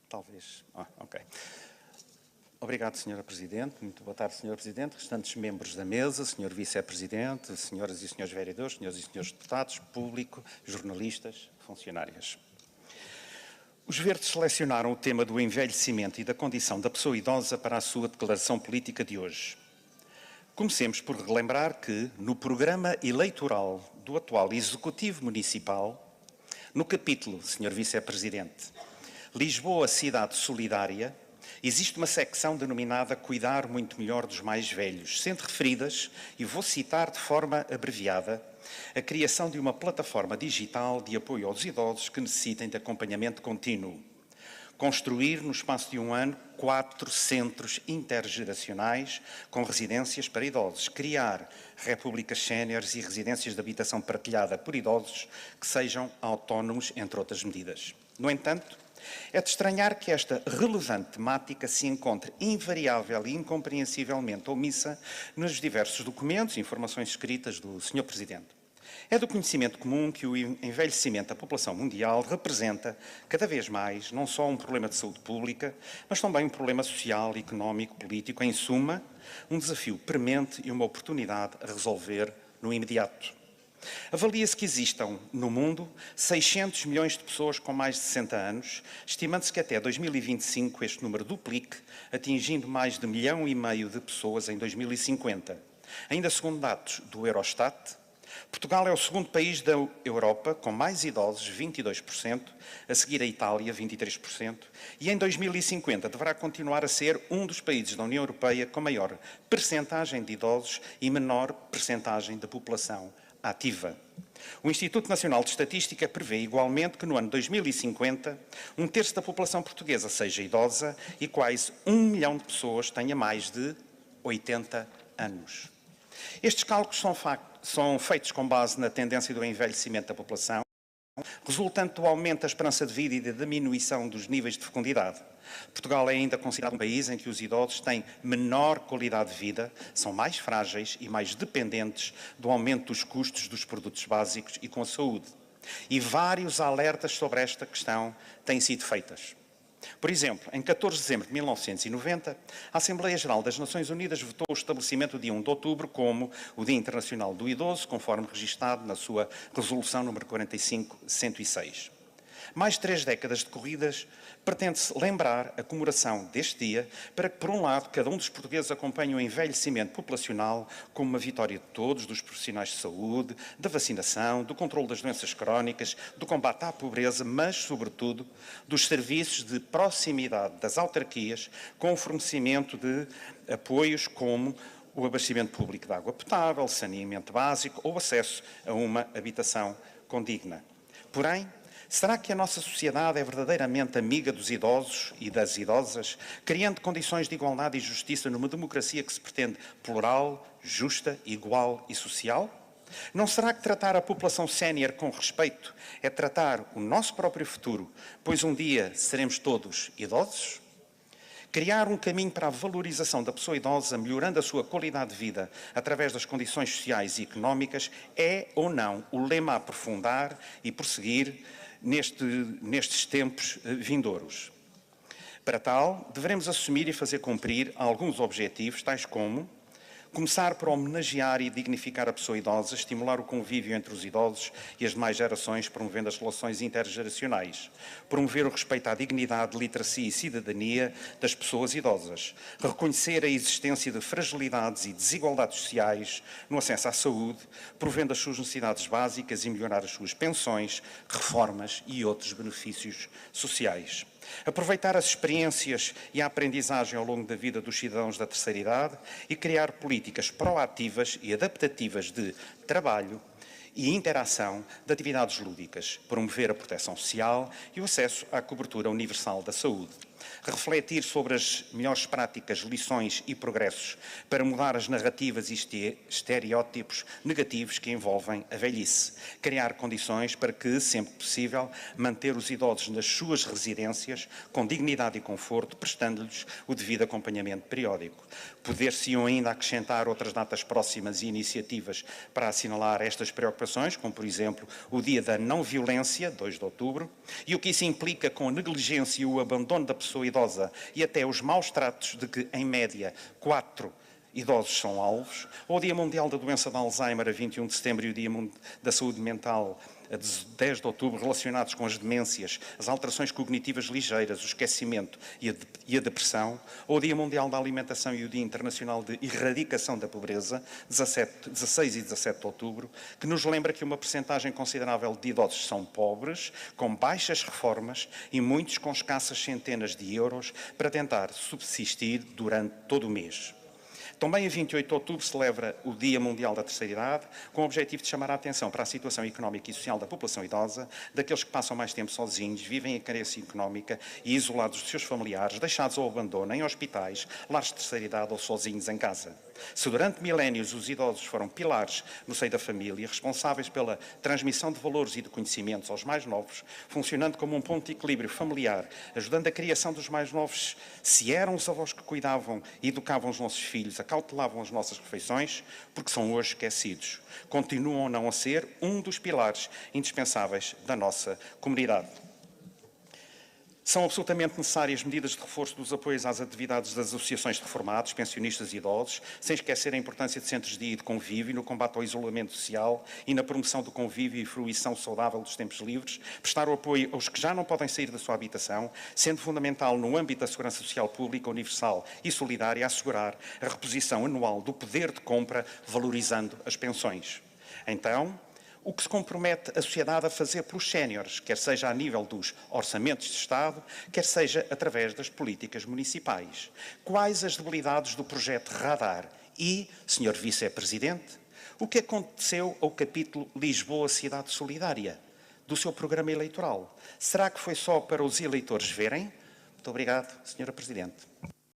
Talvez. Ok. Obrigado, Sra. Presidente. Muito boa tarde, Sra. Presidente, restantes membros da mesa, Sr. Vice-Presidente, Senhoras e Srs. Vereadores, Senhoras e Srs. Deputados, público, jornalistas, funcionárias. Os Verdes selecionaram o tema do envelhecimento e da condição da pessoa idosa para a sua declaração política de hoje. Comecemos por relembrar que, no programa eleitoral do atual Executivo Municipal, no capítulo, Sr. Vice-Presidente, Lisboa, cidade solidária, existe uma secção denominada Cuidar muito melhor dos mais velhos, sendo referidas, e vou citar de forma abreviada, a criação de uma plataforma digital de apoio aos idosos que necessitem de acompanhamento contínuo. Construir, no espaço de um ano, 4 centros intergeracionais com residências para idosos. Criar repúblicas séniores e residências de habitação partilhada por idosos que sejam autónomos, entre outras medidas. No entanto, é de estranhar que esta relevante temática se encontre invariável e incompreensivelmente omissa nos diversos documentos e informações escritas do Sr. Presidente. É do conhecimento comum que o envelhecimento da população mundial representa, cada vez mais, não só um problema de saúde pública, mas também um problema social, económico, político, em suma, um desafio premente e uma oportunidade a resolver no imediato. Avalia-se que existam, no mundo, 600 milhões de pessoas com mais de 60 anos, estimando-se que até 2025 este número duplique, atingindo mais de 1,5 milhão de pessoas em 2050. Ainda segundo dados do Eurostat, Portugal é o segundo país da Europa com mais idosos, 22%, a seguir a Itália, 23%, e em 2050 deverá continuar a ser um dos países da União Europeia com maior percentagem de idosos e menor percentagem da população ativa. O Instituto Nacional de Estatística prevê igualmente que no ano 2050 um terço da população portuguesa seja idosa e quase 1 milhão de pessoas tenha mais de 80 anos. Estes cálculos são feitos com base na tendência do envelhecimento da população, resultante do aumento da esperança de vida e da diminuição dos níveis de fecundidade. Portugal é ainda considerado um país em que os idosos têm menor qualidade de vida, são mais frágeis e mais dependentes do aumento dos custos dos produtos básicos e com a saúde. E vários alertas sobre esta questão têm sido feitos. Por exemplo, em 14 de dezembro de 1990, a Assembleia Geral das Nações Unidas votou o estabelecimento do dia 1 de outubro como o Dia Internacional do Idoso, conforme registado na sua resolução número 45/106. Mais de 3 décadas decorridas, pretende-se lembrar a comemoração deste dia para que, por um lado, cada um dos portugueses acompanhe o envelhecimento populacional como uma vitória de todos, dos profissionais de saúde, da vacinação, do controle das doenças crónicas, do combate à pobreza, mas, sobretudo, dos serviços de proximidade das autarquias com o fornecimento de apoios como o abastecimento público de água potável, saneamento básico ou acesso a uma habitação condigna. Porém, será que a nossa sociedade é verdadeiramente amiga dos idosos e das idosas, criando condições de igualdade e justiça numa democracia que se pretende plural, justa, igual e social? Não será que tratar a população sénior com respeito é tratar o nosso próprio futuro, pois um dia seremos todos idosos? Criar um caminho para a valorização da pessoa idosa, melhorando a sua qualidade de vida através das condições sociais e económicas, é ou não o lema a aprofundar e prosseguir nestes tempos vindouros. Para tal, devemos assumir e fazer cumprir alguns objetivos, tais como começar por homenagear e dignificar a pessoa idosa, estimular o convívio entre os idosos e as demais gerações, promovendo as relações intergeracionais, promover o respeito à dignidade, literacia e cidadania das pessoas idosas, reconhecer a existência de fragilidades e desigualdades sociais no acesso à saúde, provendo as suas necessidades básicas e melhorar as suas pensões, reformas e outros benefícios sociais. Aproveitar as experiências e a aprendizagem ao longo da vida dos cidadãos da terceira idade e criar políticas proativas e adaptativas de trabalho e interação de atividades lúdicas, promover a proteção social e o acesso à cobertura universal da saúde. refletir sobre as melhores práticas, lições e progressos para mudar as narrativas e estereótipos negativos que envolvem a velhice, criar condições para que, sempre possível, manter os idosos nas suas residências com dignidade e conforto, prestando-lhes o devido acompanhamento periódico. Poder-se-iam ainda acrescentar outras datas próximas e iniciativas para assinalar estas preocupações, como, por exemplo, o Dia da Não Violência, 2 de outubro, e o que isso implica com a negligência e o abandono da pessoa idosa e até os maus tratos de que, em média, 4 idosos são alvos, ou o Dia Mundial da Doença de Alzheimer, a 21 de setembro, e o Dia da Saúde Mental, a 10 de outubro, relacionados com as demências, as alterações cognitivas ligeiras, o esquecimento e a depressão, ou o Dia Mundial da Alimentação e o Dia Internacional de Erradicação da Pobreza, 16 e 17 de outubro, que nos lembra que uma percentagem considerável de idosos são pobres, com baixas reformas e muitos com escassas centenas de euros para tentar subsistir durante todo o mês. Também a 28 de outubro celebra o Dia Mundial da Terceira Idade, com o objetivo de chamar a atenção para a situação económica e social da população idosa, daqueles que passam mais tempo sozinhos, vivem em carência económica e isolados dos seus familiares, deixados ao abandono em hospitais, lares de terceira idade ou sozinhos em casa. Se durante milénios os idosos foram pilares no seio da família, responsáveis pela transmissão de valores e de conhecimentos aos mais novos, funcionando como um ponto de equilíbrio familiar, ajudando a criação dos mais novos, se eram os avós que cuidavam e educavam os nossos filhos, acautelavam as nossas refeições, porque são hoje esquecidos. Continuam não a ser um dos pilares indispensáveis da nossa comunidade. São absolutamente necessárias medidas de reforço dos apoios às atividades das associações de reformados, pensionistas e idosos, sem esquecer a importância de centros de dia e de convívio no combate ao isolamento social e na promoção do convívio e fruição saudável dos tempos livres, prestar o apoio aos que já não podem sair da sua habitação, sendo fundamental no âmbito da segurança social pública, universal e solidária, assegurar a reposição anual do poder de compra, valorizando as pensões. Então, o que se compromete a sociedade a fazer pelos séniores, quer seja a nível dos orçamentos de Estado, quer seja através das políticas municipais. Quais as debilidades do projeto Radar? E, Sr. Vice-Presidente, o que aconteceu ao capítulo Lisboa Cidade Solidária do seu programa eleitoral? Será que foi só para os eleitores verem? Muito obrigado, Sra. Presidente.